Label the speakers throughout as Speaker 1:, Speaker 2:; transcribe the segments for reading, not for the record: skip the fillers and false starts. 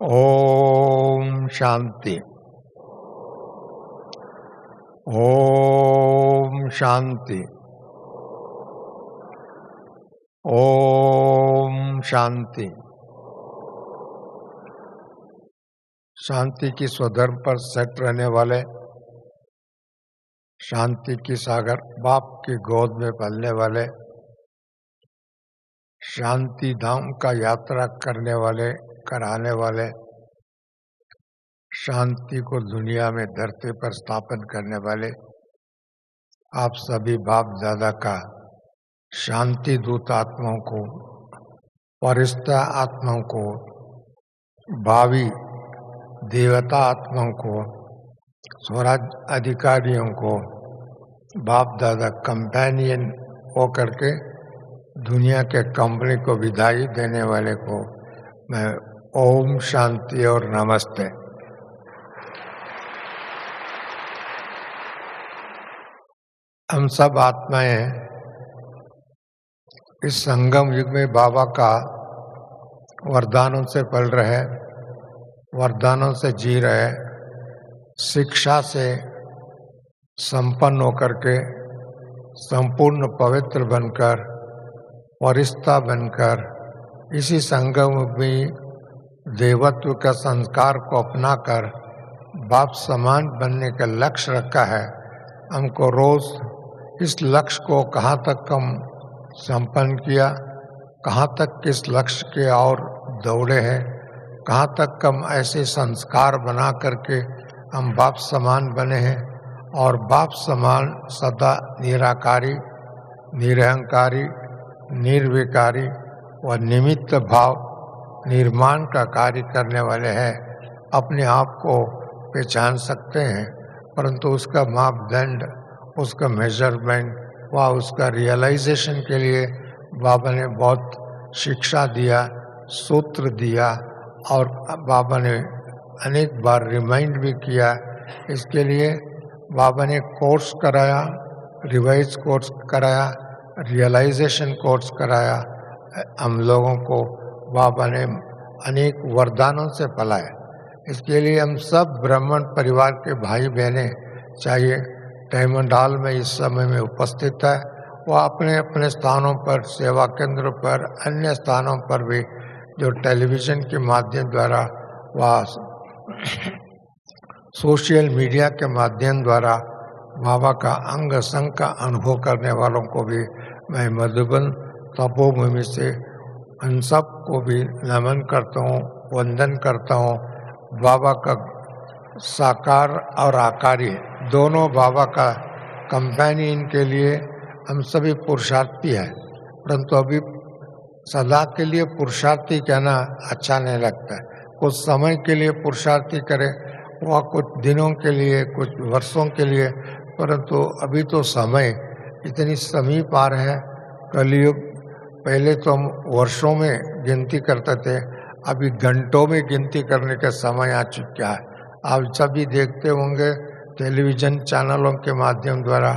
Speaker 1: ओम शांति। ओम शांति। ओम शांति। शांति की स्वधर्म पर सेट रहने वाले, शांति की सागर बाप की गोद में पलने वाले, शांति धाम का यात्रा करने वाले, कराने वाले, शांति को दुनिया में धरती पर स्थापन करने वाले आप सभी बाप दादा का शांति दूत आत्माओं को, परिस्था आत्माओं को, भावी देवता आत्माओं को, स्वराज अधिकारियों को, बाप दादा कंपेनियन होकर के दुनिया के कंपनी को विदाई देने वाले को मैं ओम शांति और नमस्ते। हम सब आत्माएं इस संगम युग में बाबा का वरदानों से पल रहे, वरदानों से जी रहे, शिक्षा से संपन्न होकर के संपूर्ण पवित्र बनकर, वरिष्ठता बनकर, इसी संगम में देवत्व का संस्कार को अपनाकर बाप समान बनने का लक्ष्य रखा है। हमको रोज इस लक्ष्य को कहाँ तक हम संपन्न किया, कहाँ तक किस लक्ष्य के और दौड़े हैं, कहाँ तक हम ऐसे संस्कार बना करके हम बाप समान बने हैं और बाप समान सदा निराकारी, निरहंकारी, निर्विकारी व निमित्त भाव निर्माण का कार्य करने वाले हैं। अपने आप को पहचान सकते हैं, परंतु उसका मापदंड, उसका मेजरमेंट व उसका रियलाइजेशन के लिए बाबा ने बहुत शिक्षा दिया, सूत्र दिया और बाबा ने अनेक बार रिमाइंड भी किया। इसके लिए बाबा ने कोर्स कराया, रिवाइज कोर्स कराया, रियलाइजेशन कोर्स कराया। हम लोगों को बाबा ने अनेक वरदानों से पलाया। इसके लिए हम सब ब्राह्मण परिवार के भाई बहनें, चाहिए डायमंड हॉल में इस समय में उपस्थित है, वह अपने अपने स्थानों पर, सेवा केंद्र पर, अन्य स्थानों पर भी जो टेलीविज़न के माध्यम द्वारा व सोशल मीडिया के माध्यम द्वारा बाबा का अंग संग का अनुभव करने वालों को भी मैं मधुबन तपोभूमि से उन सब को भी नमन करता हूँ, वंदन करता हूँ। बाबा का साकार और आकारी दोनों बाबा का कंपेनियन के लिए हम सभी पुरुषार्थी हैं, परंतु अभी सदा के लिए पुरुषार्थी कहना अच्छा नहीं लगता है। कुछ समय के लिए पुरुषार्थी करे, वह कुछ दिनों के लिए, कुछ वर्षों के लिए, परंतु अभी तो समय इतनी समीप आ रहा है। कलयुग पहले तो हम वर्षों में गिनती करते थे, अभी घंटों में गिनती करने का समय आ चुका है। आप सभी देखते होंगे टेलीविज़न चैनलों के माध्यम द्वारा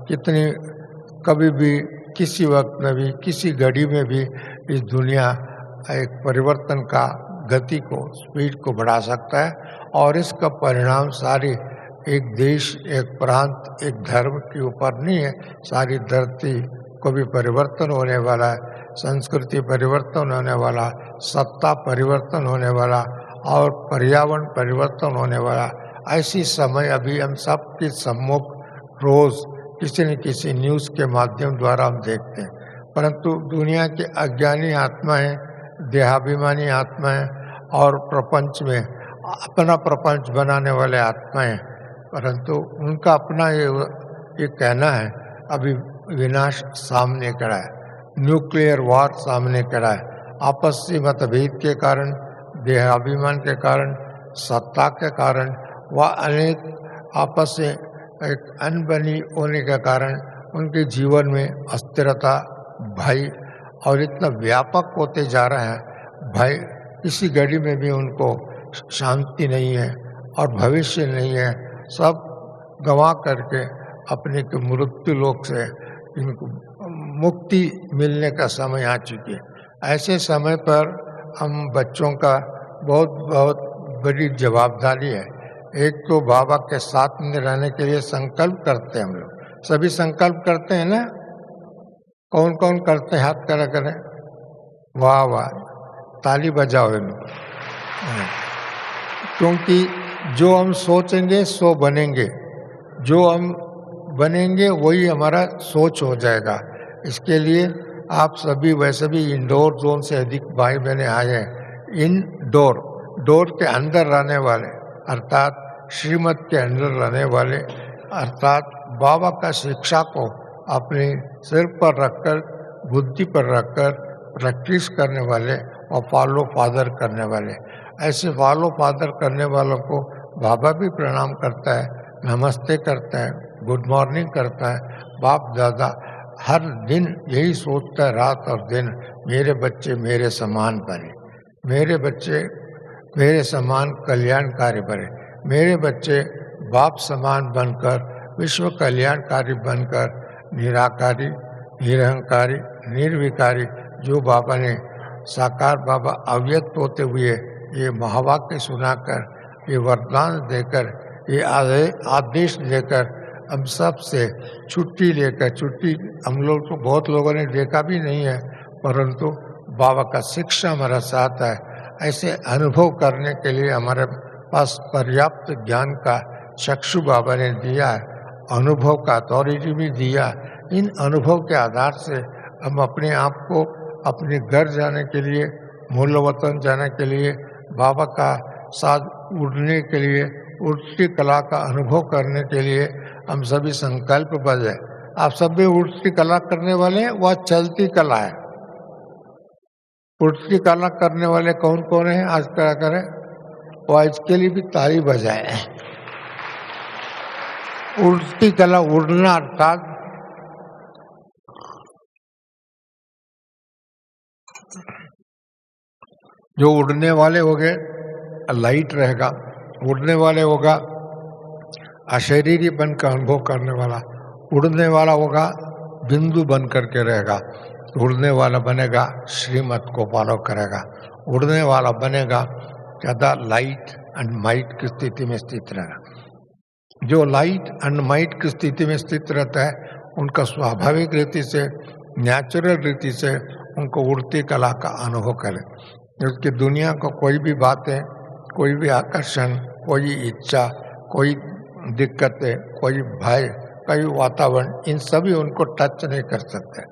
Speaker 1: कितनी, कभी भी, किसी वक्त में भी, किसी घड़ी में भी इस दुनिया एक परिवर्तन का गति को, स्पीड को बढ़ा सकता है और इसका परिणाम सारी एक देश, एक प्रांत, एक धर्म के ऊपर नहीं है, सारी धरती को भी परिवर्तन होने वाला है, संस्कृति परिवर्तन होने वाला, सत्ता परिवर्तन होने वाला और पर्यावरण परिवर्तन होने वाला। ऐसी समय अभी हम सब के सम्मुख रोज किसी न किसी न्यूज़ के माध्यम द्वारा हम देखते हैं, परंतु दुनिया के अज्ञानी आत्माएं, देहाभिमानी आत्माएं और प्रपंच में अपना प्रपंच बनाने वाले आत्माएं, परंतु उनका अपना ये कहना है अभी विनाश सामने खड़ा है, न्यूक्लियर वॉर सामने खड़ा है। आपसी मतभेद के कारण, देहाभिमान के कारण, सत्ता के कारण व अनेक आपस से एक अनबनी होने के कारण उनके जीवन में अस्थिरता, भय और इतना व्यापक होते जा रहा है। भय, किसी घड़ी में भी उनको शांति नहीं है और भविष्य नहीं है, सब गंवा करके अपने के मृत्यु लोक से इनको मुक्ति मिलने का समय आ चुकी है। ऐसे समय पर हम बच्चों का बहुत बहुत बड़ी जवाबदारी है। एक तो बाबा के साथ में रहने के लिए संकल्प करते हैं हम लोग, सभी संकल्प करते हैं ना। कौन कौन करते हैं, हाथ खड़ा करें। वाह वाह, ताली बजाओ इन। क्योंकि जो हम सोचेंगे सो बनेंगे, जो हम बनेंगे वही हमारा सोच हो जाएगा। इसके लिए आप सभी वैसे भी इंडोर जोन से अधिक भाई बहने आए हैं। इनडोर, डोर के अंदर रहने वाले अर्थात श्रीमत के अंदर रहने वाले अर्थात बाबा का शिक्षा को अपने सिर पर रखकर, बुद्धि पर रखकर प्रैक्टिस करने वाले और फॉलो फादर करने वाले। ऐसे फॉलो फादर करने वालों को बाबा भी प्रणाम करता है, नमस्ते करता है, गुड मॉर्निंग करता है। बाप दादा हर दिन यही सोचता है, रात और दिन, मेरे बच्चे मेरे समान बने, मेरे बच्चे मेरे समान कल्याणकारी बने, मेरे बच्चे बाप समान बनकर, विश्व कल्याणकारी बनकर, निराकारी, निरहंकारी, निर्विकारी, जो बाबा ने साकार बाबा अव्यक्त होते हुए ये महावाक्य सुनाकर, ये वरदान देकर, ये आदेश देकर हम सब से छुट्टी लेकर, छुट्टी हम लोग तो बहुत लोगों ने देखा भी नहीं है, परंतु बाबा का शिक्षा हमारा साथ है। ऐसे अनुभव करने के लिए हमारे पास पर्याप्त ज्ञान का चक्षु बाबा ने दिया है, अनुभव का अथॉरिटी भी दिया। इन अनुभव के आधार से हम अपने आप को अपने घर जाने के लिए, मूल वतन जाने के लिए, बाबा का साथ उड़ने के लिए, उड़ती कला का अनुभव करने के लिए हम सभी संकल्प बद्ध हैं। आप सभी उड़ती कला करने वाले हैं, वह चलती कला है। उड़ती कला करने वाले कौन कौन है, आज क्या करें, वह इसके लिए भी ताली बजाए। उड़ती कला, उड़ना अर्थात जो उड़ने वाले हो गए लाइट रहेगा, उड़ने वाले होगा अशरीरी बन का अनुभव करने वाला, उड़ने वाला होगा बिंदु बन करके रहेगा, उड़ने वाला बनेगा श्रीमत को फॉलो करेगा, उड़ने वाला बनेगा ज़्यादा लाइट एंड माइट की स्थिति में स्थित रहेगा। जो लाइट एंड माइट की स्थिति में स्थित रहता है उनका स्वाभाविक रीति से, नेचुरल रीति से उनको उड़ती कला का अनुभव करें। उसकी दुनिया को कोई भी बातें, कोई भी आकर्षण, कोई इच्छा, कोई दिक्कतें, कोई भय, कोई वातावरण, इन सभी उनको टच नहीं कर सकते,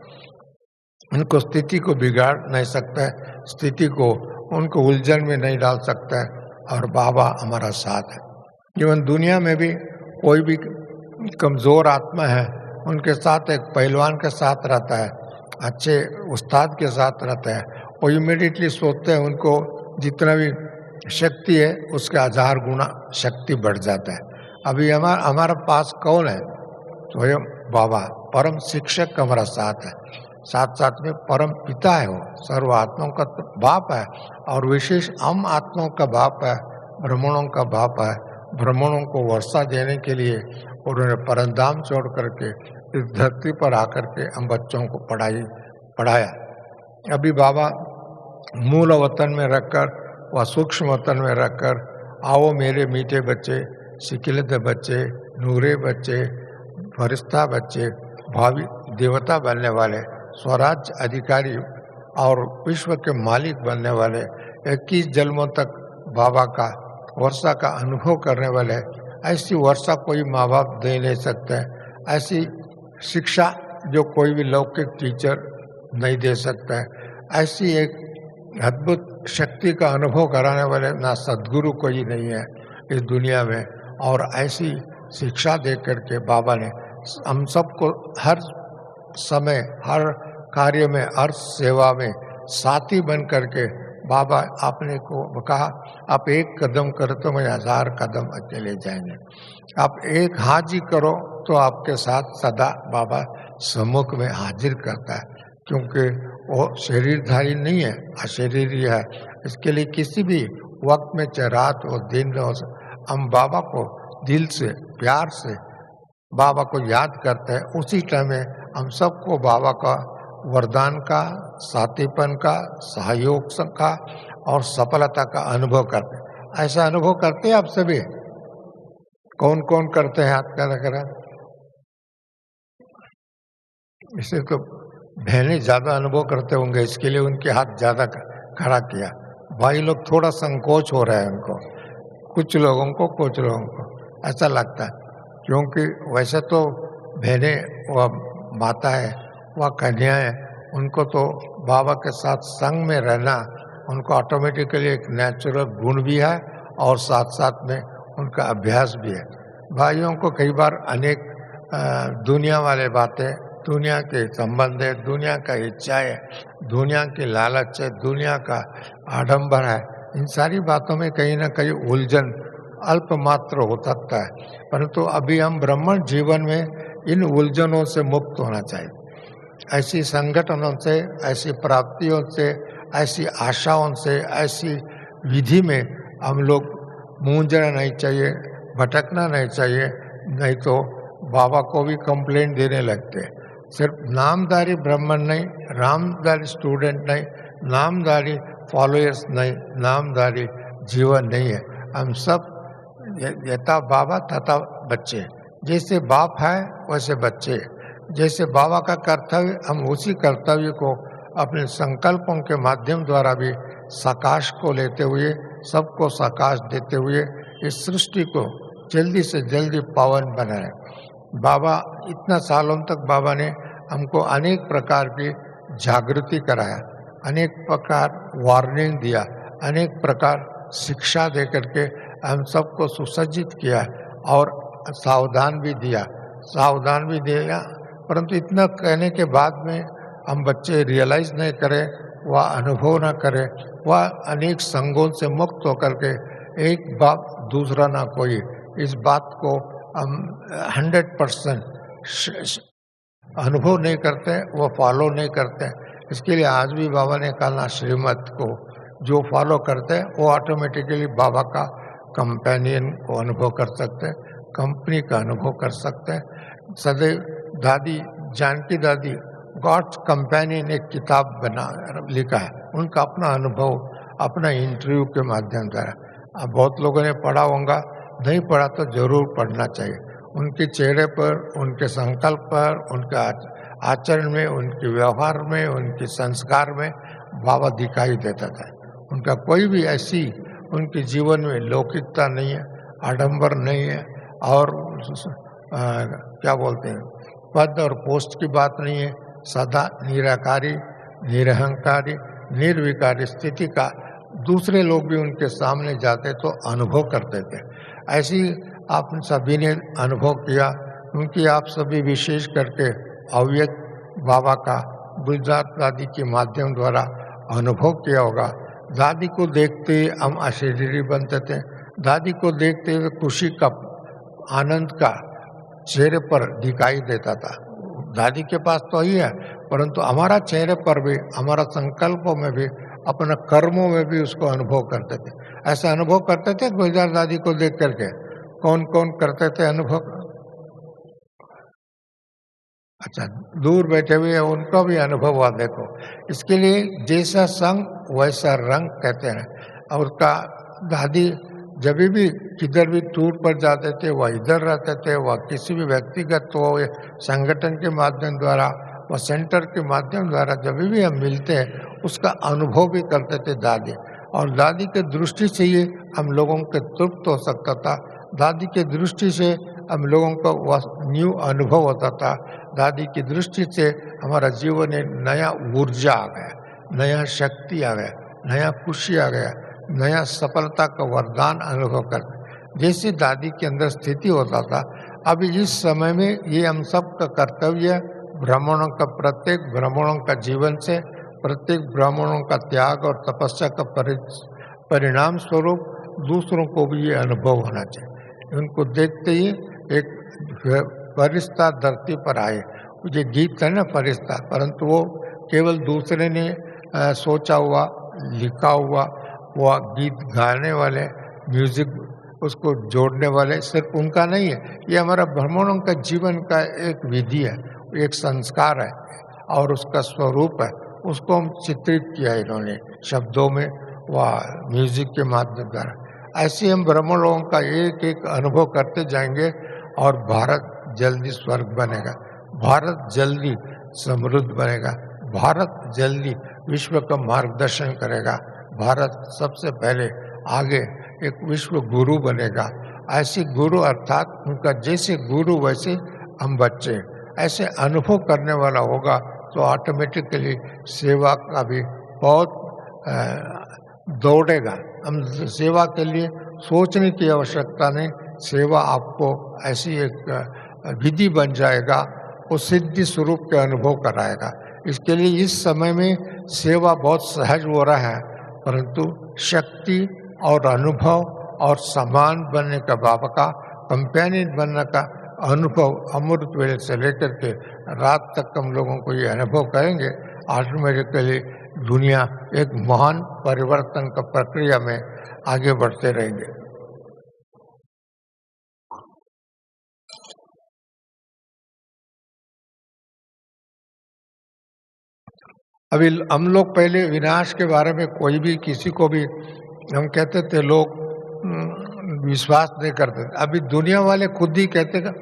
Speaker 1: इनको स्थिति को बिगाड़ नहीं सकता है, स्थिति को उनको उलझन में नहीं डाल सकता है। और बाबा हमारा साथ है। जीवन दुनिया में भी कोई भी कमज़ोर आत्मा है, उनके साथ एक पहलवान के साथ रहता है, अच्छे उस्ताद के साथ रहता है, वो इमीडिएटली सोचते हैं उनको जितना भी शक्ति है उसके 1000 गुना शक्ति बढ़ जाता है। अभी हमारा पास कौन है, स्वयं बाबा परम शिक्षक हमारा साथ है, साथ साथ में परम पिता है, वो सर्व आत्माओं का बाप है और विशेष हम आत्माओं का बाप है, ब्राह्मणों का बाप है। ब्राह्मणों को वर्षा देने के लिए उन्होंने परंधाम छोड़ करके इस धरती पर आकर के हम बच्चों को पढ़ाया। अभी बाबा मूल वतन में रखकर व सूक्ष्म वतन में रखकर, आओ मेरे मीठे बच्चे, सिकिलत बच्चे, नूरे बच्चे, फरिश्ता बच्चे, भावी देवता बनने वाले, स्वराज्य अधिकारी और विश्व के मालिक बनने वाले, 21 जन्मों तक बाबा का वर्षा का अनुभव करने वाले, ऐसी वर्षा कोई माँ बाप दे नहीं सकते, ऐसी शिक्षा जो कोई भी लौकिक टीचर नहीं दे सकता है, ऐसी एक अद्भुत शक्ति का अनुभव कराने वाले ना सद्गुरु कोई नहीं है इस दुनिया में। और ऐसी शिक्षा दे करके बाबा ने हम सबको हर समय, हर कार्य में, हर सेवा में साथी बन करके बाबा आपने को कहा, आप एक कदम करो तो मैं 1000 कदम अकेले जाएंगे, आप एक हाजिर करो तो आपके साथ सदा बाबा सम्मुख में हाजिर करता है, क्योंकि वो शरीरधारी नहीं है, अशरीरी है। इसके लिए किसी भी वक्त में, चाहे रात हो दिन हो, हम बाबा को दिल से, प्यार से बाबा को याद करते हैं। उसी टाइम में हम सबको बाबा का वरदान का, साथीपन का, सहयोग का और सफलता का अनुभव करते। ऐसा अनुभव करते हैं आप सभी? कौन कौन करते हैं हाथ खड़ा करा? इसे तो बहनें ज्यादा अनुभव करते होंगे, इसके लिए उनके हाथ ज्यादा खड़ा किया। भाई लोग थोड़ा संकोच हो रहा है उनको, कुछ लोगों को ऐसा लगता है, क्योंकि वैसे तो बहनें व माता है व कन्या है, उनको तो बाबा के साथ संग में रहना उनको ऑटोमेटिकली एक नेचुरल गुण भी है और साथ साथ में उनका अभ्यास भी है। भाइयों को कई बार अनेक दुनिया वाले बातें, दुनिया के संबंध है, दुनिया का इच्छा है, दुनिया की लालच है, दुनिया का आडंबर है, इन सारी बातों में कहीं ना कहीं उलझन अल्प मात्र हो सकता है। परंतु अभी हम ब्राह्मण जीवन में इन उलझनों से मुक्त होना चाहिए। ऐसी संगठनों से, ऐसी प्राप्तियों से, ऐसी आशाओं से, ऐसी विधि में हम लोग मूंझना नहीं चाहिए, भटकना नहीं चाहिए, नहीं तो बाबा को भी कंप्लेंट देने लगते हैं। सिर्फ नामधारी ब्राह्मण नहीं, नामधारी स्टूडेंट नहीं, नामधारी फॉलोअर्स नहीं, नामधारी जीवन नहीं है। हम सब यथा बाबा तथा बच्चे, जैसे बाप है वैसे बच्चे, जैसे बाबा का कर्तव्य हम उसी कर्तव्य को अपने संकल्पों के माध्यम द्वारा भी साकाश को लेते हुए, सबको साकाश देते हुए इस सृष्टि को जल्दी से जल्दी पावन बनाए। बाबा इतना सालों तक बाबा ने हमको अनेक प्रकार की जागृति कराया, अनेक प्रकार वार्निंग दिया, अनेक प्रकार शिक्षा दे करके हम सबको सुसज्जित किया और सावधान भी दिया। परंतु इतना कहने के बाद में हम बच्चे रियलाइज नहीं करें, वह अनुभव न करें, वह अनेक संगों से मुक्त होकर के एक बाप दूसरा ना कोई, इस बात को हम 100% अनुभव नहीं करते, वो फॉलो नहीं करते। इसके लिए आज भी बाबा ने कहा श्रीमत को जो फॉलो करते हैं वो ऑटोमेटिकली बाबा का कंपेनियन को अनुभव कर सकते हैं, कंपनी का अनुभव कर सकते हैं। सदैव दादी जानकी दादी गॉड्स कंपेनियन एक किताब लिखा है, उनका अपना अनुभव, अपना इंटरव्यू के माध्यम द्वारा। अब बहुत लोगों ने पढ़ा होगा, नहीं पढ़ा तो जरूर पढ़ना चाहिए। उनके चेहरे पर, उनके संकल्प पर, उनके आचरण में, उनके व्यवहार में, उनके संस्कार में बाबा दिखाई देता था। उनका कोई भी ऐसी उनके जीवन में लौकिकता नहीं है, आडंबर नहीं है, और क्या बोलते हैं, पद और पोस्ट की बात नहीं है। सदा निराकारी, निरहंकारी, निर्विकारी स्थिति का दूसरे लोग भी उनके सामने जाते तो अनुभव करते थे। ऐसी आप सभी ने अनुभव किया, क्योंकि आप सभी विशेष करके अव्यक्त बाबा का गुजरात दादी के माध्यम द्वारा अनुभव किया होगा। दादी को देखते हम आश्चर्य बनते थे, दादी को देखते हुए खुशी का, आनंद का चेहरे पर दिखाई देता था। दादी के पास तो ही है, परंतु हमारा चेहरे पर भी, हमारा संकल्पों में भी, अपने कर्मों में भी उसको अनुभव करते थे। ऐसा अनुभव करते थे गुलजार दादी को देख करके? कौन कौन करते थे अनुभव? अच्छा, दूर बैठे हुए उनको भी अनुभव हुआ। देखो, इसके लिए जैसा संग वैसा रंग कहते हैं। और उसका दादी जब भी किधर भी टूर पर जाते थे, वह इधर रहते थे, वह किसी भी व्यक्तिगत तो संगठन के माध्यम द्वारा, वह सेंटर के माध्यम द्वारा जब भी हम मिलते हैं उसका अनुभव भी करते थे दादी। और दादी के दृष्टि से ये हम लोगों के तृप्त हो सकता था, दादी के दृष्टि से हम लोगों को वह न्यू अनुभव होता था। दादी की दृष्टि से हमारा जीवन में नया ऊर्जा आ गया, नया शक्ति आ गया, नया खुशी आ गया, नया सफलता का वरदान अनुभव कर। जैसे दादी के अंदर स्थिति होता था, अभी इस समय में ये हम सब का कर्तव्य, ब्राह्मणों का, प्रत्येक ब्राह्मणों का जीवन से, प्रत्येक ब्राह्मणों का त्याग और तपस्या का परिणाम स्वरूप दूसरों को भी ये अनुभव होना चाहिए। उनको देखते ही एक फरिश्ता धरती पर आए। ये गीत है ना फरिश्ता, परंतु वो केवल दूसरे ने सोचा हुआ, लिखा हुआ, वो गीत गाने वाले, म्यूजिक उसको जोड़ने वाले सिर्फ उनका नहीं है। ये हमारा ब्राह्मणों का जीवन का एक विधि है, एक संस्कार है और उसका स्वरूप है। उसको हम चित्रित किया इन्होंने शब्दों में व म्यूजिक के माध्यम द्वारा। ऐसे हम ब्रह्म लोगों का एक एक अनुभव करते जाएंगे और भारत जल्दी स्वर्ग बनेगा, भारत जल्दी समृद्ध बनेगा, भारत जल्दी विश्व का मार्गदर्शन करेगा, भारत सबसे पहले आगे एक विश्व गुरु बनेगा। ऐसे गुरु अर्थात उनका जैसे गुरु वैसे हम बच्चे, ऐसे अनुभव करने वाला होगा तो ऑटोमेटिकली सेवा का भी बहुत दौड़ेगा। हम सेवा के लिए सोचने की आवश्यकता नहीं, सेवा आपको ऐसी एक विधि बन जाएगा, वो सिद्धि स्वरूप के अनुभव कराएगा। इसके लिए इस समय में सेवा बहुत सहज हो रहा है, परंतु शक्ति और अनुभव और समान बनने का, बाबा का कंपेनियन बनने का अनुभव अमृत वेले से लेकर के रात तक हम लोगों को ये अनुभव करेंगे। ऑटोमेटिकली दुनिया एक महान परिवर्तन का प्रक्रिया में आगे बढ़ते रहेंगे। अभी हम लोग पहले विनाश के बारे में कोई भी किसी को भी हम कहते थे, लोग विश्वास नहीं करते। अभी दुनिया वाले खुद ही कहते हैं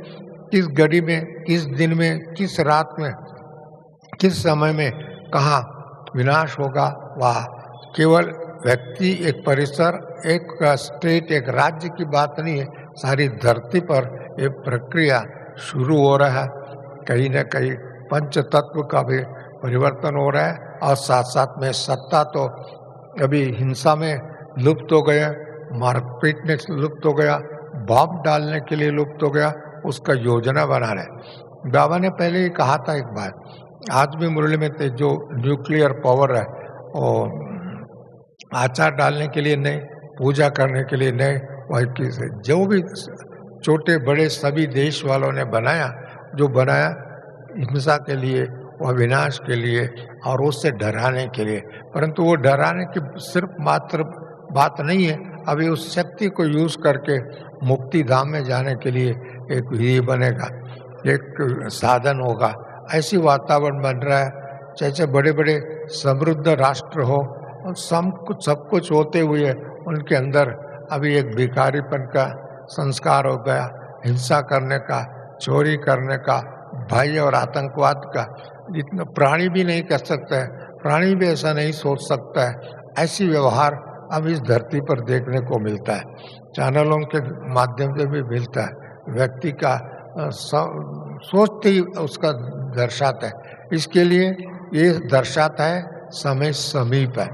Speaker 1: किस घड़ी में, किस दिन में, किस रात में, किस समय में कहाँ विनाश होगा। वह केवल व्यक्ति, एक परिसर, एक स्टेट, एक राज्य की बात नहीं है, सारी धरती पर ये प्रक्रिया शुरू हो रहा है। कहीं न कहीं पंच तत्व का भी परिवर्तन हो रहा है और साथ साथ में सत्ता तो अभी हिंसा में लुप्त हो गया, मारपीट में लुप्त हो गया, बम डालने के लिए लुप्त हो गया, उसका योजना बना रहे। बाबा ने पहले ही कहा था एक बार, आज भी मुरली में थे, जो न्यूक्लियर पावर है और आचार डालने के लिए नहीं, पूजा करने के लिए नहीं, वही जो भी छोटे बड़े सभी देश वालों ने बनाया, जो बनाया हिंसा के लिए, वह विनाश के लिए और उससे डराने के लिए। परंतु वो डराने की सिर्फ मात्र बात नहीं है, अभी उस शक्ति को यूज करके मुक्ति धाम में जाने के लिए एक विधि बनेगा, एक साधन होगा। ऐसी वातावरण बन रहा है, जैसे बड़े बड़े समृद्ध राष्ट्र हो, सब कुछ होते हुए उनके अंदर अभी एक भिखारीपन का संस्कार हो गया, हिंसा करने का, चोरी करने का, भय और आतंकवाद का। जितना प्राणी भी नहीं कर सकता है, प्राणी भी ऐसा नहीं सोच सकता है, ऐसी व्यवहार अब इस धरती पर देखने को मिलता है, चैनलों के माध्यम से भी मिलता है। व्यक्ति का सोचते ही उसका दर्शाता है। इसके लिए ये दर्शाता है समय समीप है।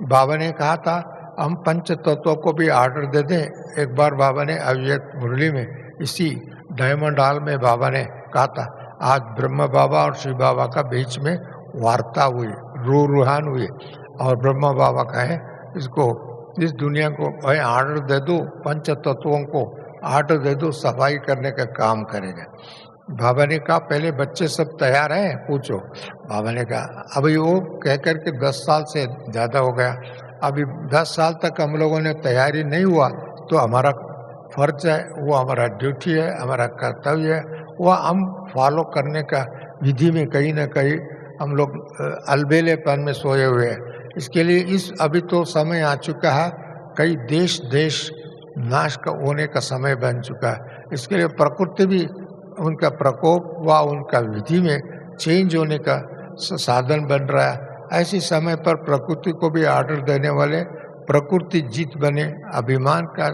Speaker 1: बाबा ने कहा था हम पंच तत्वों को भी आर्डर दे दें। एक बार बाबा ने अव्यक्त मुरली में, इसी डायमंड हॉल में बाबा ने कहा था, आज ब्रह्म बाबा और शिव बाबा का बीच में वार्ता हुई, रूहान हुई, और ब्रह्म बाबा कहे इसको, इस दुनिया को आर्डर दे दो, पंच तत्वों को आर्डर दे दो, सफाई करने का काम करेगा। बाबा ने कहा पहले बच्चे सब तैयार हैं, पूछो। बाबा ने कहा अभी वो कह कर के 10 साल से ज़्यादा हो गया, अभी 10 साल तक हम लोगों ने तैयारी नहीं हुआ तो हमारा फर्ज है, वो हमारा ड्यूटी है, हमारा कर्तव्य है, वह हम फॉलो करने का विधि में कहीं ना कहीं हम लोग अलबेलेपन में सोए हुए हैं। इसके लिए इस अभी तो समय आ चुका है, कई देश नाश का होने का समय बन चुका है। इसके लिए प्रकृति भी उनका प्रकोप व उनका विधि में चेंज होने का साधन बन रहा है। ऐसे समय पर प्रकृति को भी आर्डर देने वाले प्रकृति जीत बने, अभिमान का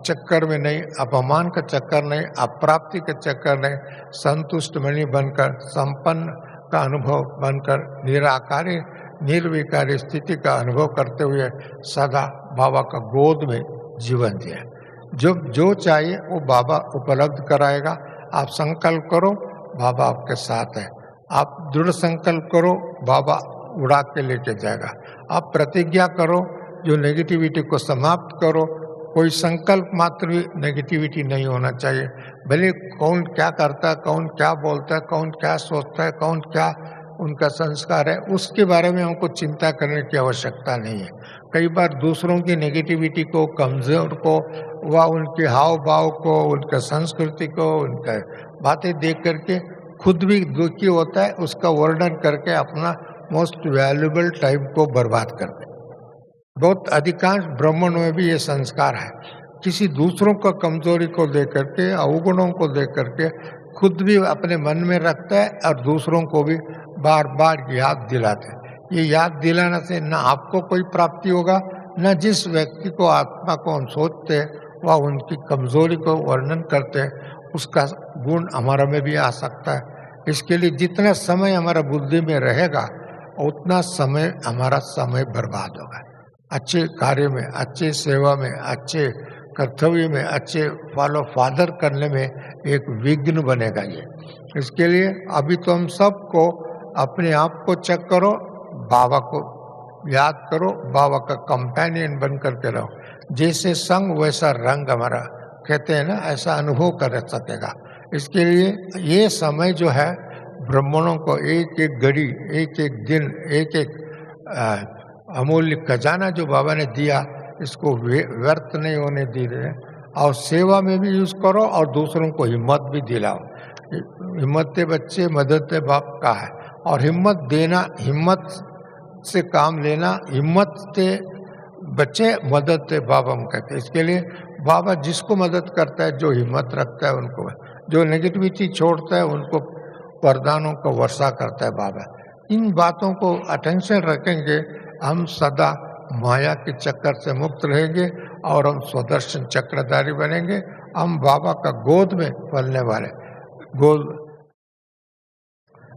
Speaker 1: चक्कर में नहीं, अपमान का चक्कर नहीं, अप्राप्ति का चक्कर नहीं, संतुष्ट मणि बनकर, संपन्न का अनुभव बनकर, निराकारी निर्विकारी स्थिति का अनुभव करते हुए सदा बाबा का गोद में जीवन दिया। जो चाहिए वो बाबा उपलब्ध कराएगा। आप संकल्प करो, बाबा आपके साथ है। आप दृढ़ संकल्प करो, बाबा उड़ा के लेके जाएगा। आप प्रतिज्ञा करो, जो नेगेटिविटी को समाप्त करो। कोई संकल्प मात्र भी नेगेटिविटी नहीं होना चाहिए। भले कौन क्या करता है, कौन क्या बोलता है, कौन क्या सोचता है, कौन क्या उनका संस्कार है, उसके बारे में हमको चिंता करने की आवश्यकता नहीं है। कई बार दूसरों की नेगेटिविटी को, कमजोर को, व उनके हाव भाव को, उनका संस्कृति को, उनका बातें देख करके खुद भी दुखी होता है, उसका वर्णन करके अपना मोस्ट वैल्यूबल टाइम को बर्बाद करते हैं। बहुत अधिकांश ब्राह्मणों में भी ये संस्कार है। किसी दूसरों का कमजोरी को देख करके, अवगुणों को देख करके खुद भी अपने मन में रखता है और दूसरों को भी बार बार याद दिलाते हैं। ये याद दिलाने से न आपको कोई प्राप्ति होगा, न जिस व्यक्ति को आत्मा को हम सोचते हैं वह उनकी कमजोरी को वर्णन करते हैं, उसका गुण हमारा में भी आ सकता है। इसके लिए जितना समय हमारा बुद्धि में रहेगा उतना समय हमारा समय बर्बाद होगा। अच्छे कार्य में, अच्छे सेवा में, अच्छे कर्तव्य में, अच्छे फॉलो फादर करने में एक विघ्न बनेगा ये। इसके लिए अभी तो हम सबको अपने आप को चेक करो, बाबा को याद करो, बाबा का कंपेनियन बन करके रहो। जैसे संग वैसा रंग हमारा, कहते हैं ना, ऐसा अनुभव कर सकेगा। इसके लिए ये समय जो है ब्राह्मणों को एक एक घड़ी, एक एक दिन, एक एक अमूल्य खजाना जो बाबा ने दिया, इसको व्यर्थ नहीं होने दीजिए और सेवा में भी यूज करो और दूसरों को हिम्मत भी दिलाओ। हिम्मत बच्चे मदद बाप का है और हिम्मत देना, हिम्मत से काम लेना, हिम्मत से बच्चे मदद से बाबा हम कहते हैं। इसके लिए बाबा जिसको मदद करता है, जो हिम्मत रखता है उनको, जो नेगेटिविटी छोड़ता है उनको वरदानों को वर्षा करता है बाबा। इन बातों को अटेंशन रखेंगे, हम सदा माया के चक्कर से मुक्त रहेंगे और हम स्वदर्शन चक्रधारी बनेंगे। हम बाबा का गोद में पलने वाले, गोद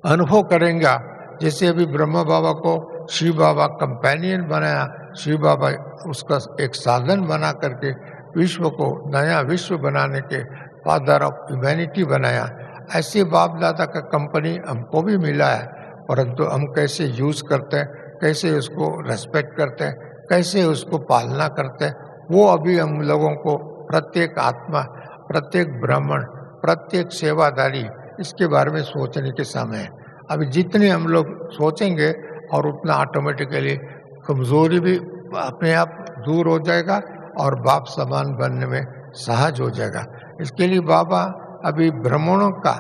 Speaker 1: अनुभव करेंगे। जैसे अभी ब्रह्मा बाबा को शिव बाबा कंपेनियन बनाया, शिव बाबा उसका एक साधन बना करके विश्व को नया विश्व बनाने के फादर ऑफ ह्यूमैनिटी बनाया। ऐसे बाप दादा का कंपनी हमको भी मिला है, परंतु हम कैसे यूज करते हैं, कैसे उसको रेस्पेक्ट करते हैं, कैसे उसको पालना करते हैं, वो अभी हम लोगों को प्रत्येक आत्मा, प्रत्येक ब्राह्मण, प्रत्येक सेवादारी इसके बारे में सोचने के समय है। अभी जितने हम लोग सोचेंगे और उतना ऑटोमेटिकली कमजोरी भी अपने आप दूर हो जाएगा और बाप समान बनने में सहज हो जाएगा। इसके लिए बाबा अभी ब्राह्मणों का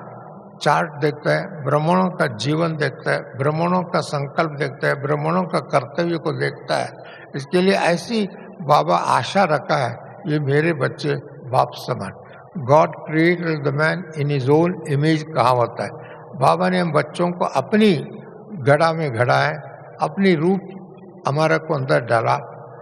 Speaker 1: चार्ट देखता है, ब्राह्मणों का जीवन देखता है, ब्राह्मणों का संकल्प देखता है, ब्राह्मणों का कर्तव्य को देखता है। इसके लिए ऐसी बाबा आशा रखा है, ये मेरे बच्चे बाप समान। God created the man in his own image कहा होता है। बाबा ने हम बच्चों को अपनी गड़ा में घड़ा है, अपनी रूप हमारा को अंदर डाला,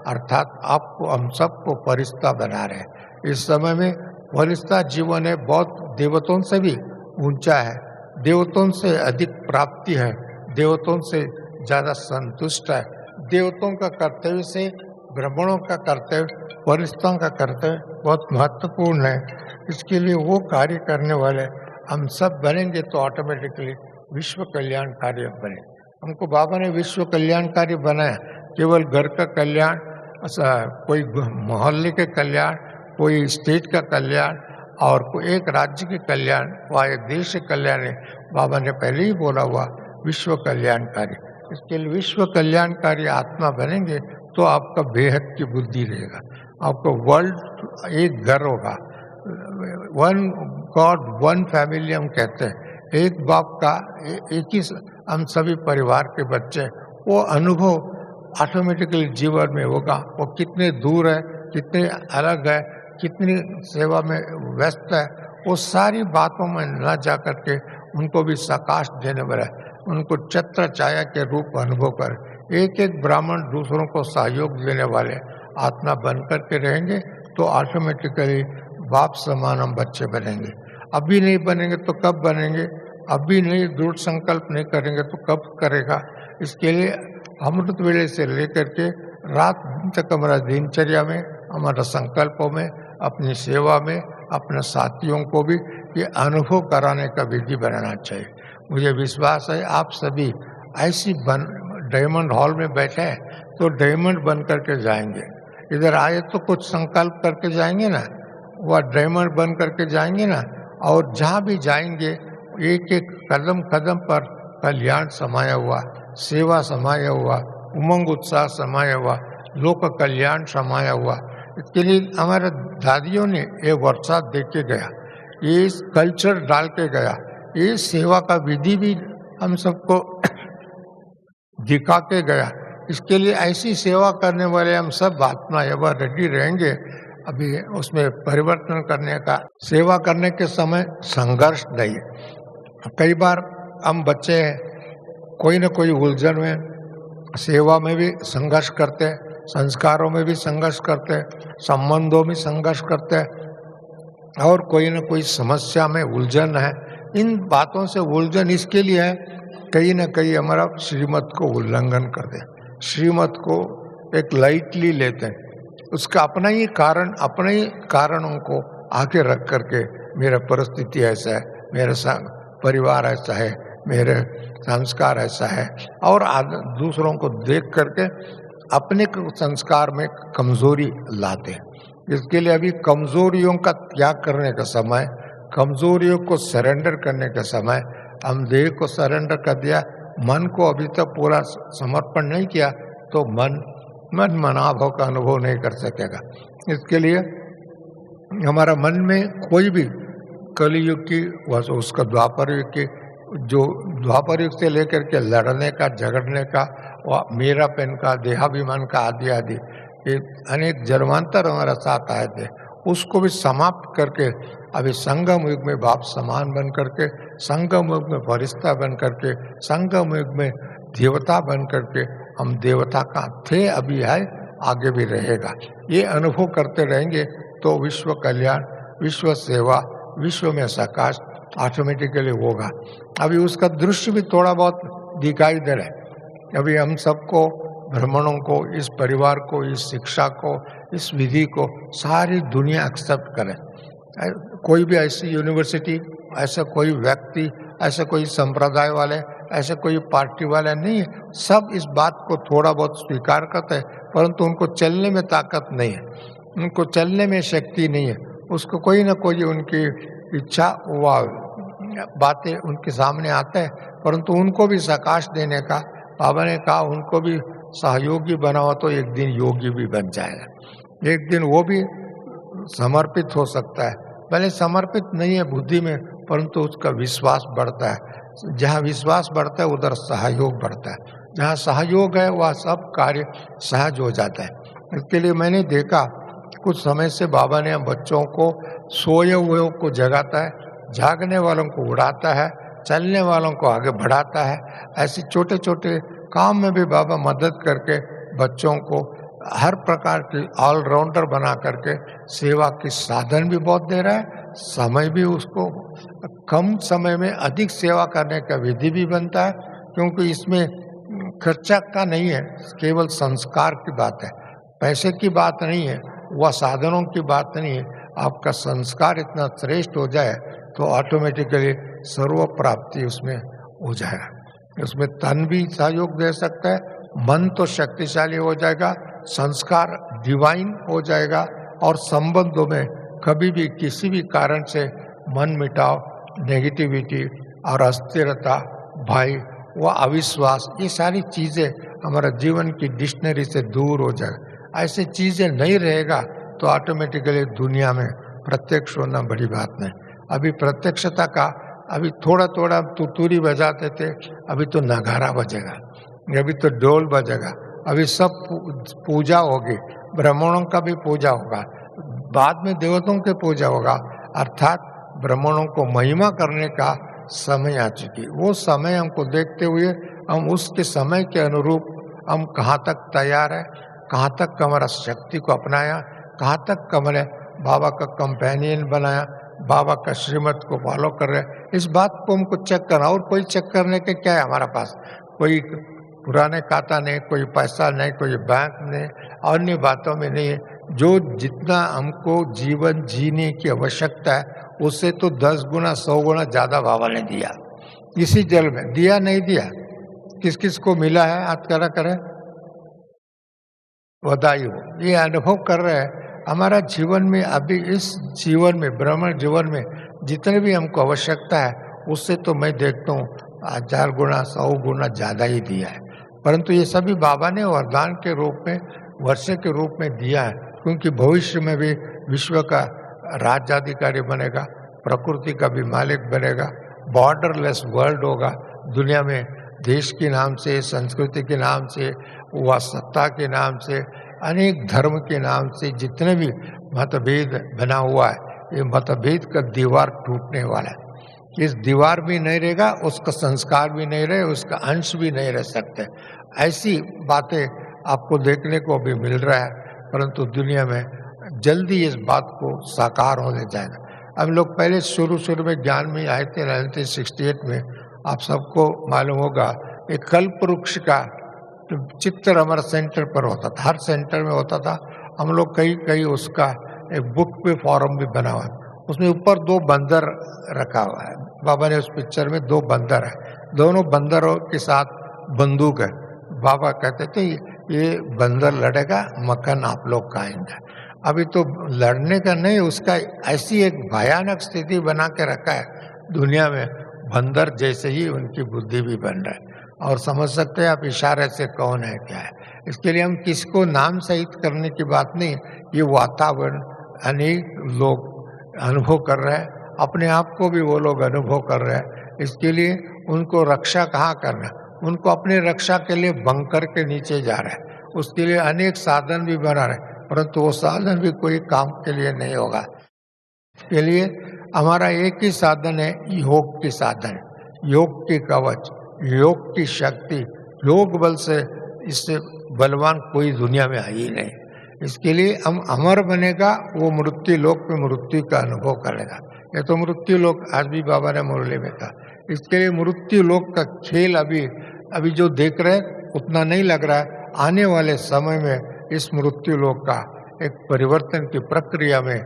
Speaker 1: अर्थात आपको हम सबको फरिश्ता बना रहे हैं। इस समय में फरिश्ता जीवन है, बहुत देवताओं से भी ऊंचा है, देवताओं से अधिक प्राप्ति है, देवताओं से ज़्यादा संतुष्ट है। देवताओं का कर्तव्य से ब्राह्मणों का कर्तव्य, फरिश्तों का कर्तव्य बहुत महत्वपूर्ण है। इसके लिए वो कार्य करने वाले हम सब बनेंगे तो ऑटोमेटिकली विश्व कल्याण कार्य बने। हमको बाबा ने विश्व कल्याण कार्य बनाया, केवल घर का कल्याण, कोई मोहल्ले के कल्याण, कोई स्टेट का कल्याण और कोई एक राज्य के कल्याण व एक देश के कल्याण है। बाबा ने पहले ही बोला हुआ विश्व कल्याणकारी। इसके लिए विश्व कल्याणकारी आत्मा बनेंगे तो आपका बेहद की बुद्धि रहेगा, आपका वर्ल्ड एक घर होगा। वन गॉड वन फैमिली हम कहते हैं, एक बाप का एक ही हम सभी परिवार के बच्चे, वो अनुभव ऑटोमेटिकली जीवन में होगा। वो कितने दूर है, कितने अलग है, कितनी सेवा में व्यस्त है, वो सारी बातों में न जा करके उनको भी प्रकाश देने वाला है, उनको छत्र छाया के रूप अनुभव कर एक एक ब्राह्मण दूसरों को सहयोग देने वाले आत्मा बन करके रहेंगे तो ऑटोमेटिकली बाप समान हम बच्चे बनेंगे। अभी नहीं बनेंगे तो कब बनेंगे? अभी नहीं दृढ़ संकल्प नहीं करेंगे तो कब करेगा? इसके लिए अमृत वेले से लेकर के रात दिन तक हमारा दिनचर्या में, हमारा संकल्पों में, अपनी सेवा में, अपने साथियों को भी ये अनुभव कराने का विधि बनाना चाहिए। मुझे विश्वास है आप सभी ऐसी डायमंड हॉल में बैठे हैं तो डायमंड बन करके जाएंगे। इधर आए तो कुछ संकल्प करके जाएंगे ना, वह डायमंड बन करके जाएंगे ना, और जहाँ भी जाएंगे एक एक कदम कदम पर कल्याण समाया हुआ, सेवा समाया हुआ, उमंग उत्साह समाया हुआ, लोक कल्याण समाया हुआ। इसके लिए हमारे दादियों ने ये वर्षा दे के गया, ये कल्चर डाल के गया, ये सेवा का विधि भी हम सबको दिखा के गया। इसके लिए ऐसी सेवा करने वाले हम सब आत्मा एवं रेडी रहेंगे। अभी उसमें परिवर्तन करने का, सेवा करने के समय संघर्ष नहीं है। कई बार हम बच्चे हैं, कोई न कोई उलझन में, सेवा में भी संघर्ष करते हैं, संस्कारों में भी संघर्ष करते हैं, संबंधों में संघर्ष करते हैं और कोई न कोई समस्या में उलझन है। इन बातों से उलझन इसके लिए है, कहीं न कहीं हमारा श्रीमत को उल्लंघन कर दे, श्रीमत को एक लाइटली लेते हैं, उसका अपना ही कारण, अपने ही कारणों को आगे रख करके मेरा परिस्थिति ऐसा है, मेरा परिवार ऐसा है, मेरे संस्कार ऐसा है, और दूसरों को देख करके अपने संस्कार में कमजोरी लाते हैं। इसके लिए अभी कमजोरियों का त्याग करने का समय, कमजोरियों को सरेंडर करने का समय। हम देह को सरेंडर कर दिया, मन को अभी तक पूरा समर्पण नहीं किया तो मन मनाभाव का अनुभव नहीं कर सकेगा। इसके लिए हमारा मन में कोई भी कलयुग की, उसका द्वापर युग की, जो द्वापर युग से लेकर के लड़ने का, झगड़ने का, मेरापन का, देहाभिमान का आदि आदि ये अनेक जन्मांतर हमारा साथ आए थे, उसको भी समाप्त करके अभी संगम युग में बाप समान बन करके, संगम युग में फरिश्ता बन करके, संगम युग में देवता बन करके, हम देवता का थे, अभी है, आगे भी रहेगा। ये अनुभव करते रहेंगे तो विश्व कल्याण, विश्व सेवा, विश्व में सकाश ऑटोमेटिकली होगा। अभी उसका दृश्य भी थोड़ा बहुत दिखाई दे रहा है। अभी हम सबको, ब्राह्मणों को, इस परिवार को, इस शिक्षा को, इस विधि को सारी दुनिया एक्सेप्ट करे। कोई भी ऐसी यूनिवर्सिटी, ऐसा कोई व्यक्ति, ऐसा कोई संप्रदाय वाले, ऐसे कोई पार्टी वाले नहीं है, सब इस बात को थोड़ा बहुत स्वीकार करते हैं, परंतु उनको चलने में ताकत नहीं है, उनको चलने में शक्ति नहीं है। उसको कोई ना कोई उनकी इच्छा व बातें उनके सामने आते हैं, परंतु उनको भी सकाश देने का बाबा ने कहा, उनको भी सहयोगी बनाओ तो एक दिन योगी भी बन जाएगा, एक दिन वो भी समर्पित हो सकता है। भले समर्पित नहीं है बुद्धि में, परंतु उसका विश्वास बढ़ता है। जहाँ विश्वास बढ़ता है उधर सहयोग बढ़ता है, जहाँ सहयोग है वह सब कार्य सहज हो जाता है। इसके लिए मैंने देखा कुछ समय से बाबा ने बच्चों को, सोए हुए को जगाता है, जागने वालों को उड़ाता है, चलने वालों को आगे बढ़ाता है। ऐसे छोटे छोटे काम में भी बाबा मदद करके बच्चों को हर प्रकार की ऑलराउंडर बना करके सेवा की साधन भी बहुत दे रहा है, समय भी उसको कम समय में अधिक सेवा करने का विधि भी बनता है, क्योंकि इसमें खर्चा का नहीं है, केवल संस्कार की बात है, पैसे की बात नहीं है, वह साधनों की बात नहीं है। आपका संस्कार इतना श्रेष्ठ हो जाए तो ऑटोमेटिकली सर्व प्राप्ति उसमें हो जाएगा। उसमें तन भी सहयोग दे सकता है, मन तो शक्तिशाली हो जाएगा, संस्कार डिवाइन हो जाएगा, और संबंधों में कभी भी किसी भी कारण से मन मिटाव, नेगेटिविटी और अस्थिरता, भय व अविश्वास, ये सारी चीज़ें हमारा जीवन की डिक्शनरी से दूर हो जाएगा। ऐसे चीज़ें नहीं रहेगा तो ऑटोमेटिकली दुनिया में प्रत्यक्ष होना बड़ी बात नहीं। अभी प्रत्यक्षता का, अभी थोड़ा थोड़ा तुतुरी बजाते थे, अभी तो नगारा बजेगा, अभी तो ढोल बजेगा, अभी सब पूजा होगी, ब्राह्मणों का भी पूजा होगा, बाद में देवताओं की पूजा होगा, अर्थात ब्राह्मणों को महिमा करने का समय आ चुकी। वो समय हमको देखते हुए हम उसके समय के अनुरूप हम कहाँ तक तैयार है, कहाँ तक हमारा शक्ति को अपनाया, कहाँ तक हमने बाबा का कंपेनियन बनाया, बाबा का श्रीमत को फॉलो कर रहे हैं, इस बात को हमको चेक करना। और कोई चेक करने के क्या है हमारा पास, कोई पुराने खाता नहीं, कोई पैसा नहीं, कोई बैंक नहीं, अन्य बातों में नहीं है। जो जितना हमको जीवन जीने की आवश्यकता है उससे तो 10 गुना 100 गुना ज़्यादा बाबा ने दिया इसी जल में। दिया नहीं दिया, किस किस को मिला है, हाथ खड़ा करें, बधाई हो। ये अनुभव कर रहे हैं हमारा जीवन में, अभी इस जीवन में, ब्राह्मण जीवन में जितने भी हमको आवश्यकता है उससे तो मैं देखता हूँ 1000 गुना 100 गुना ज़्यादा ही दिया है। परंतु ये सभी बाबा ने वरदान के रूप में, वर्षे के रूप में दिया है, क्योंकि भविष्य में भी विश्व का राज्याधिकारी बनेगा, प्रकृति का भी मालिक बनेगा, बॉर्डरलेस वर्ल्ड होगा, दुनिया में देश के नाम से, संस्कृति के नाम से, व सत्ता के नाम से, अनेक धर्म के नाम से जितने भी मतभेद बना हुआ है, ये मतभेद का दीवार टूटने वाला है। इस दीवार भी नहीं रहेगा, उसका संस्कार भी नहीं रहे, उसका अंश भी नहीं रह सकते। ऐसी बातें आपको देखने को भी मिल रहा है, परंतु दुनिया में जल्दी इस बात को साकार होने जाएगा। हम लोग पहले शुरू में ज्ञान में आए थे 1968 में, आप सबको मालूम होगा, एक कल्प वृक्ष का चित्र हमारा सेंटर पर होता था, हर सेंटर में होता था। हम लोग कई उसका एक बुक पे फॉर्म भी बना हुआ है, उसमें ऊपर 2 बंदर रखा हुआ है। बाबा ने उस पिक्चर में 2 बंदर है, दोनों बंदरों के साथ बंदूक है। बाबा कहते थे ये बंदर लड़ेगा, मक्खन आप लोग खाएंगे। अभी तो लड़ने का नहीं, उसका ऐसी एक भयानक स्थिति बना के रखा है दुनिया में, बंदर जैसे ही उनकी बुद्धि भी बन रहा है। और समझ सकते हैं आप इशारे से कौन है क्या है। इसके लिए हम किसको नाम सहित करने की बात नहीं, ये वातावरण अनेक लोग अनुभव कर रहे हैं, अपने आप को भी वो लोग अनुभव कर रहे हैं। इसके लिए उनको रक्षा कहाँ करना, उनको अपनी रक्षा के लिए बंकर के नीचे जा रहे हैं, उसके लिए अनेक साधन भी बना रहे हैं, परंतु वो साधन भी कोई काम के लिए नहीं होगा। इसके लिए हमारा एक ही साधन है, योग की साधन, योग की कवच, योग की शक्ति। योग बल से इससे बलवान कोई दुनिया में है ही नहीं। इसके लिए हम अमर बनेगा, वो मृत्यु लोक में मृत्यु का अनुभव करेगा। ये तो मृत्यु लोक आज भी बाबा ने मुरली में कहा। इसके लिए मृत्यु लोक का खेल अभी जो देख रहे हैं उतना नहीं लग रहा है। आने वाले समय में इस मृत्यु लोक का एक परिवर्तन की प्रक्रिया में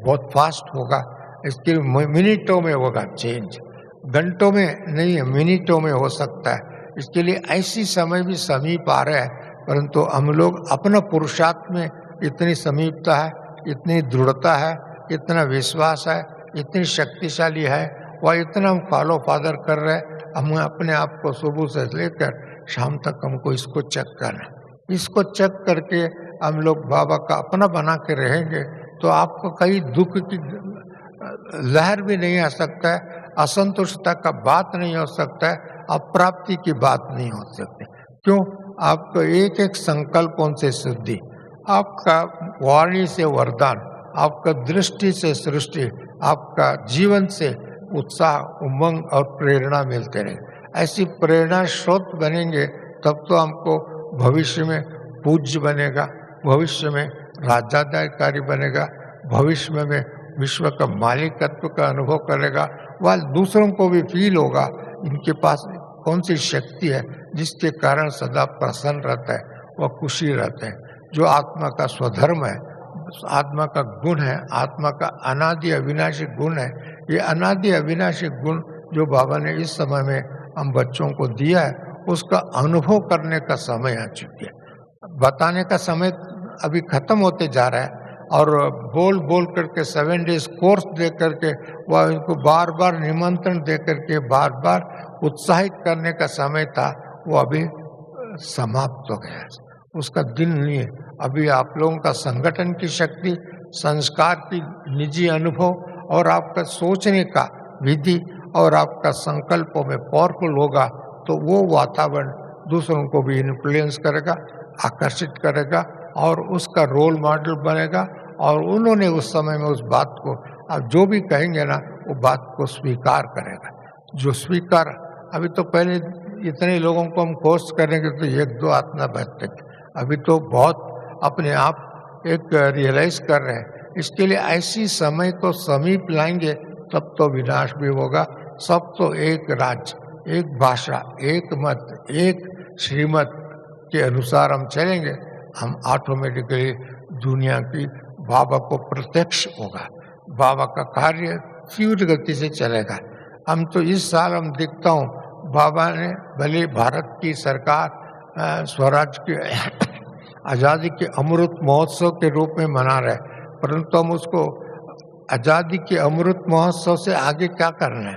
Speaker 1: बहुत फास्ट होगा। इसके लिए मिनटों में होगा चेंज, घंटों में नहीं है, मिनटों में हो सकता है। इसके लिए ऐसी समय भी समीप आ रहा है, परंतु हम लोग अपना पुरुषार्थ में इतनी समीपता है, इतनी दृढ़ता है, इतना विश्वास है, इतनी शक्तिशाली है, वह इतना हम फॉलो फादर कर रहे हैं। हम अपने आप को सुबह से लेकर शाम तक हमको इसको चेक करना, इसको चेक करके हम लोग बाबा का अपना बना के रहेंगे तो आपको कहीं दुख की लहर भी नहीं आ सकता है, असंतुष्टता का बात नहीं हो सकता है, अप्राप्ति की बात नहीं हो सकती। क्यों? आपको एक एक संकल्पों से सिद्धि, आपका वाणी से वरदान, आपका दृष्टि से सृष्टि, आपका जीवन से उत्साह, उमंग और प्रेरणा मिलते रहे। ऐसी प्रेरणा स्रोत बनेंगे तब तो हमको भविष्य में पूज्य बनेगा, भविष्य में राजाधिकारी बनेगा, भविष्य में विश्व का मालिकत्व का अनुभव करेगा। वह दूसरों को भी फील होगा इनके पास कौन सी शक्ति है जिसके कारण सदा प्रसन्न रहता है, वह खुशी रहते हैं। जो आत्मा का स्वधर्म है, आत्मा का गुण है, आत्मा का अनादि अविनाशी गुण है, ये अनादि अविनाशी गुण जो बाबा ने इस समय में हम बच्चों को दिया है, उसका अनुभव करने का समय आ चुका है। बताने का समय अभी खत्म होते जा रहा है और बोल करके 7 डेज कोर्स दे करके वह इनको बार बार निमंत्रण दे करके बार बार उत्साहित करने का समय था, वो अभी समाप्त हो गया। उसका दिन नहीं है। अभी आप लोगों का संगठन की शक्ति, संस्कार की निजी अनुभव और आपका सोचने का विधि और आपका संकल्पों में पावरफुल होगा तो वो वातावरण दूसरों को भी इन्फ्लुएंस करेगा, आकर्षित करेगा और उसका रोल मॉडल बनेगा। और उन्होंने उस समय में उस बात को, आप जो भी कहेंगे ना, वो बात को स्वीकार करेगा। जो स्वीकार, अभी तो पहले इतने लोगों को हम कोर्स करेंगे तो 1-2 आत्मा बचते थे, अभी तो बहुत अपने आप एक रियलाइज कर रहे हैं। इसके लिए ऐसी समय को समीप लाएंगे तब तो विनाश भी होगा। सब तो एक राज्य, एक भाषा, एक मत, एक श्रीमत के अनुसार हम चलेंगे, हम ऑटोमेटिकली दुनिया की बाबा को प्रत्यक्ष होगा, बाबा का कार्य तीव्र गति से चलेगा। हम तो इस साल हम देखता हूँ बाबा ने भले भारत की सरकार स्वराज के आज़ादी के अमृत महोत्सव के रूप में मना रहे, परंतु हम उसको आज़ादी के अमृत महोत्सव से आगे क्या करना है?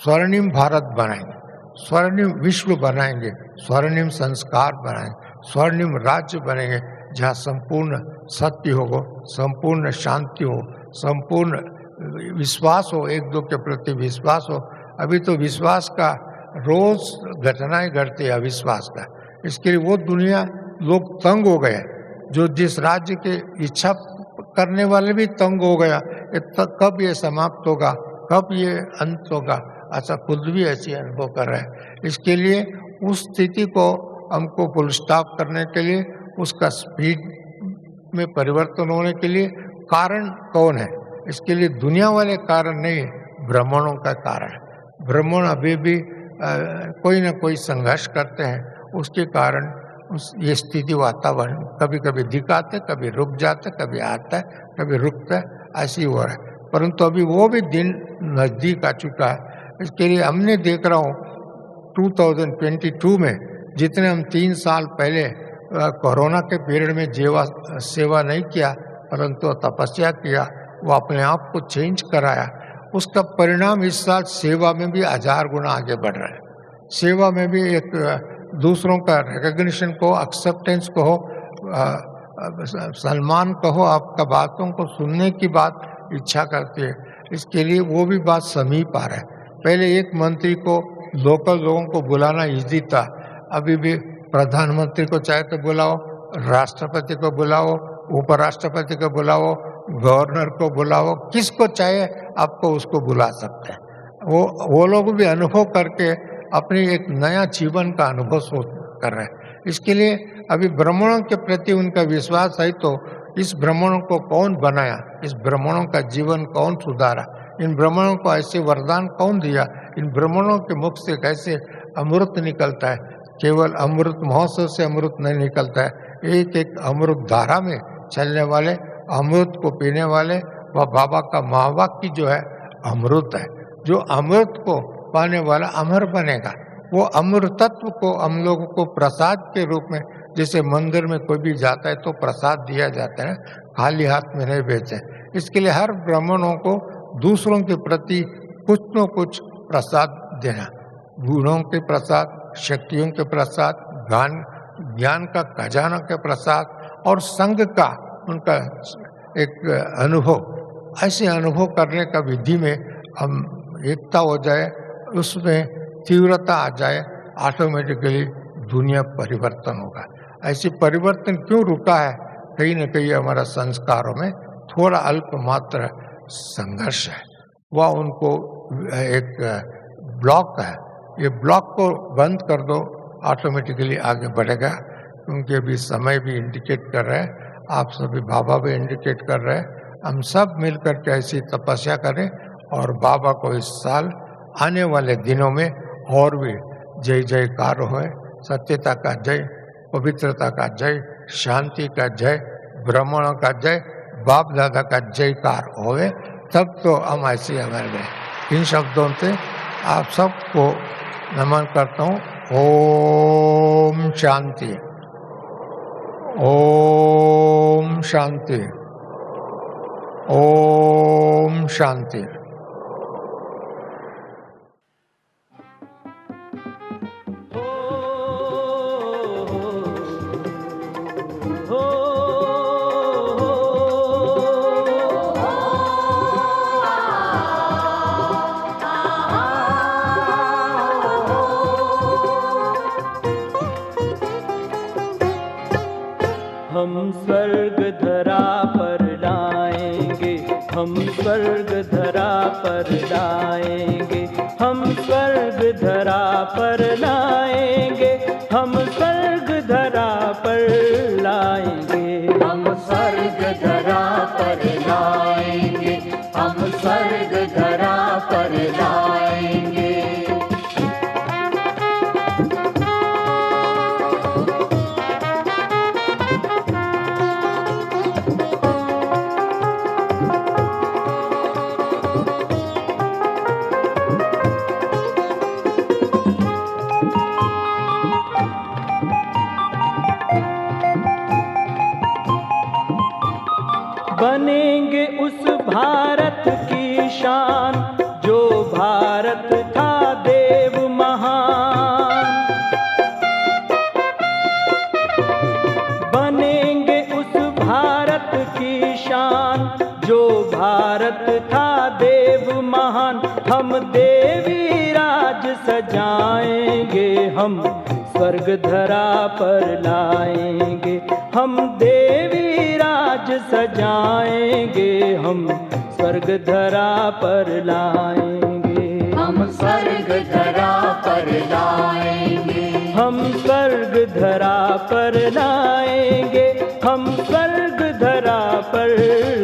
Speaker 1: स्वर्णिम भारत बनाएंगे, स्वर्णिम विश्व बनाएंगे, स्वर्णिम संस्कार बनाएंगे, स्वर्णिम राज्य बनेंगे जहाँ संपूर्ण सत्य हो, संपूर्ण शांति हो, संपूर्ण विश्वास हो, एक दो के प्रति विश्वास हो। अभी तो विश्वास का रोज घटनाएं घटती है अविश्वास का। इसके लिए वो दुनिया लोग तंग हो गए, जो जिस राज्य के इच्छा करने वाले भी तंग हो गया, कब ये समाप्त होगा, कब ये अंत होगा, ऐसा खुद भी ऐसी अनुभव कर रहे हैं। इसके लिए उस स्थिति को हमको फुल स्टॉप करने के लिए, उसका स्पीड में परिवर्तन होने के लिए कारण कौन है? इसके लिए दुनिया वाले कारण नहीं, ब्राह्मणों का कारण है। ब्राह्मण अभी भी कोई ना कोई संघर्ष करते हैं, उसके कारण ये स्थिति वातावरण कभी कभी दिखाते, कभी रुक जाते, कभी आता है, कभी रुकता है, ऐसी हो रहा है। परंतु अभी वो भी दिन नज़दीक आ चुका है। इसके लिए हमने देख रहा हूँ 2022 में जितने हम 3 साल पहले कोरोना के पीरियड में सेवा नहीं किया, परंतु तपस्या किया, वो अपने आप को चेंज कराया, उसका परिणाम इस साल सेवा में भी 1000 गुना आगे बढ़ रहा है। सेवा में भी एक दूसरों का रिकग्निशन को, एक्सेप्टेंस को, सम्मान कहो, आपका बातों को सुनने की बात इच्छा करती है। इसके लिए वो भी बात समीप आ रहा है। पहले एक मंत्री को, लोकल लोगों को बुलाना इजी था, अभी भी प्रधानमंत्री को चाहे तो बुलाओ, राष्ट्रपति को बुलाओ, उपराष्ट्रपति को बुलाओ, गवर्नर को बुलाओ, किसको चाहे आपको उसको बुला सकते हैं। वो लोग भी अनुभव करके अपनी एक नया जीवन का अनुभव कर रहे हैं। इसके लिए अभी ब्राह्मणों के प्रति उनका विश्वास है, तो इस ब्राह्मणों को कौन बनाया, इस ब्राह्मणों का जीवन कौन सुधारा, इन ब्राह्मणों को ऐसे वरदान कौन दिया, इन ब्राह्मणों के मुख से कैसे अमृत निकलता है। केवल अमृत महोत्सव से अमृत नहीं निकलता है, एक एक अमृत धारा में चलने वाले, अमृत को पीने वाले, वह बाबा का महावाक्य जो है अमृत है। जो अमृत को पाने वाला अमर बनेगा। वो अमृतत्व को हम लोगों को प्रसाद के रूप में, जैसे मंदिर में कोई भी जाता है तो प्रसाद दिया जाता है, खाली हाथ में नहीं भेजे। इसके लिए हर ब्राह्मणों को दूसरों के प्रति कुछ न कुछ प्रसाद देना, गुणों के प्रसाद, शक्तियों के प्रसाद, ज्ञान का खजाना के प्रसाद और संघ का उनका एक अनुभव, ऐसे अनुभव करने का विधि में हम एकता हो जाए, उसमें तीव्रता आ जाए, ऑटोमेटिकली दुनिया परिवर्तन होगा। ऐसे परिवर्तन क्यों रुका है? कहीं न कहीं हमारा संस्कारों में थोड़ा अल्प मात्र संघर्ष है, वह उनको एक ब्लॉक है। ये ब्लॉक को बंद कर दो, ऑटोमेटिकली आगे बढ़ेगा। क्योंकि अभी समय भी इंडिकेट कर रहे हैं, आप सभी बाबा भी इंडिकेट कर रहे हैं, हम सब मिलकर के ऐसी तपस्या करें और बाबा को इस साल आने वाले दिनों में और भी जय जयकार होए। सत्यता का जय, पवित्रता का जय, शांति का जय, ब्राह्मणों का जय, बाप दादा का जयकार होए, तब तो हम ऐसे अमर गए। इन शब्दों से आप सबको नमन करता हूँ। ओम शांति, ओम शांति, ओम शांति।
Speaker 2: हम स्वर्ग धरा पर लाएंगे, हम स्वर्ग धरा पर लाएंगे, हम स्वर्ग धरा पर लाएंगे, हम स्वर्ग धरा पर लाएंगे,
Speaker 3: हम स्वर्ग धरा पर लाएंगे, हम स्वर्ग धरा पर लाएंगे।
Speaker 2: बनेंगे उस भारत की शान, जो भारत था देव महान। बनेंगे उस भारत की शान, जो भारत था देव महान। हम देवी राज सजाएंगे, हम स्वर्ग धरा पर लाएंगे। हम देवी राज सजाएंगे, हम स्वर्ग धरा पर लाएंगे।
Speaker 3: हम स्वर्ग धरा पर लाएंगे,
Speaker 2: हम स्वर्ग धरा पर लाएंगे, हम स्वर्ग धरा पर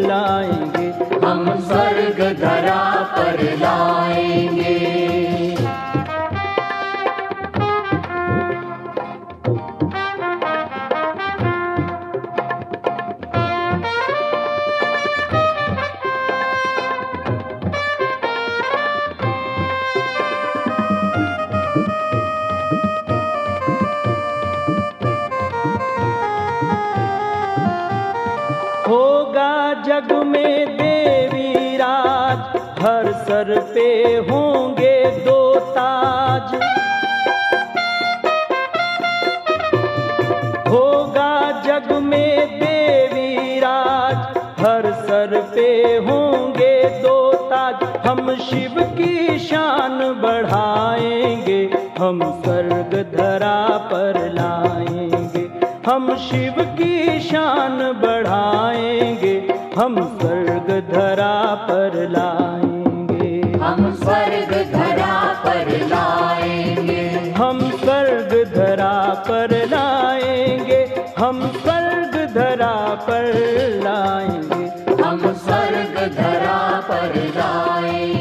Speaker 2: लाएंगे।
Speaker 3: हम स्वर्ग धरा पर लाएंगे।
Speaker 2: होगा जग में देवी राज, हर सर पे होंगे दो ताज। होगा जग में देवी राज, हर सर पे होंगे दो ताज। हम शिव की शान बढ़ाएंगे, हम स्वर्ग धरा पर लाएंगे। हम शिव की शान बढ़ाएंगे, हम स्वर्ग धरा पर लाएंगे।
Speaker 3: हम स्वर्ग धरा पर लाएंगे,
Speaker 2: हम स्वर्ग धरा पर लाएंगे, हम स्वर्ग धरा पर लाएंगे।
Speaker 3: हम स्वर्ग धरा पर लाएंगे।